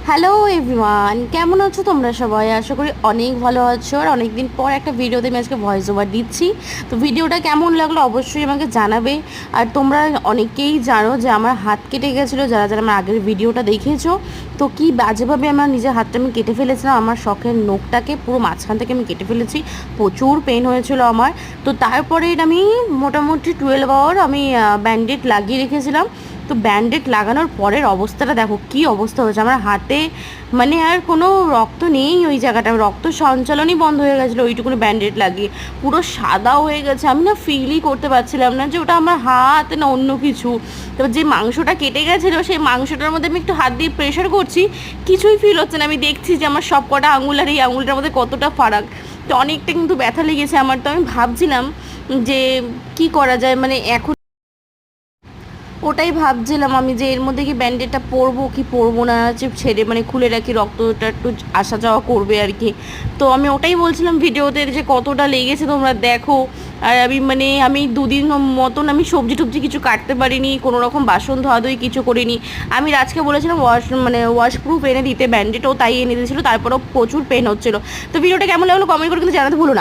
Hello everyone, কেমন আছো তোমরা সবাই? আশা করি অনেক ভালো আছো। আর অনেক দিন পর একটা ভিডিওতে আমি আজকে ভয়েস ওভার দিচ্ছি। তো ভিডিওটা কেমন লাগলো অবশ্যই আমাকে জানাবে। আর তোমরা অনেকেই জানো যে আমার হাত কেটে গেছিলো, যারা যারা আমার আগের ভিডিওটা দেখেছো। তো কি বাজেভাবে আমার নিজের হাতটা আমি কেটে ফেলেছিলাম, আমার শখের নখটাকে পুরো মাঝখান থেকে আমি কেটে ফেলেছি। প্রচুর পেন হয়েছিল আমার। তো তারপরে আমি মোটামুটি 12 আওয়ার আমি ব্যান্ডেড লাগিয়ে রেখেছিলাম। তো ব্যান্ডেড লাগানোর পরের অবস্থাটা দেখো কী অবস্থা হয়েছে আমার হাতে। মানে আর কোনো রক্ত নেই ওই জায়গাটা, রক্ত সঞ্চালনই বন্ধ হয়ে গেছিলো ওইটুকুনি ব্যান্ডেড লাগিয়ে। পুরো সাদা হয়ে গেছে, আমি না ফিলই করতে পারছিলাম না যে ওটা আমার হাত না অন্য কিছু। তারপর যে মাংসটা কেটে গেছিলো সেই মাংসটার মধ্যে আমি একটু হাত দিয়ে প্রেশার করছি, কিছুই ফিল হচ্ছে না। আমি দেখছি যে আমার সব কটা আঙুল আর এই আঙুলটার মধ্যে কতটা ফারাক। তো অনেকটা কিন্তু ব্যথা লেগেছে আমার। তো আমি ভাবছিলাম যে কি করা যায়, মানে এখন ওটাই ভাবছিলাম আমি যে এর মধ্যে কি ব্যান্ডেডটা পরবো কি পরবো না, যে ছেড়ে মানে খুলে রাখি, রক্তটা একটু আসা যাওয়া করবে আর কি। তো আমি ওটাই বলছিলাম ভিডিওতে যে কতটা লেগেছে তোমরা দেখো। আর আমি মানে আমি দুদিন মতন আমি সবজি টবজি কিছু কাটতে পারিনি, কোনো রকম বাসন ধোয়াধুয়ি কিছু করিনি। আমি রাজকে বলেছিলাম ওয়াশপ্রুফ এনে দিতে, ব্যান্ডেডও তাই এনে দিয়েছিলো, তারপরেও প্রচুর পেন হচ্ছিলো। তো ভিডিওটা কেমন লাগলো কমেন্ট করে কিন্তু জানাতে ভুলো না।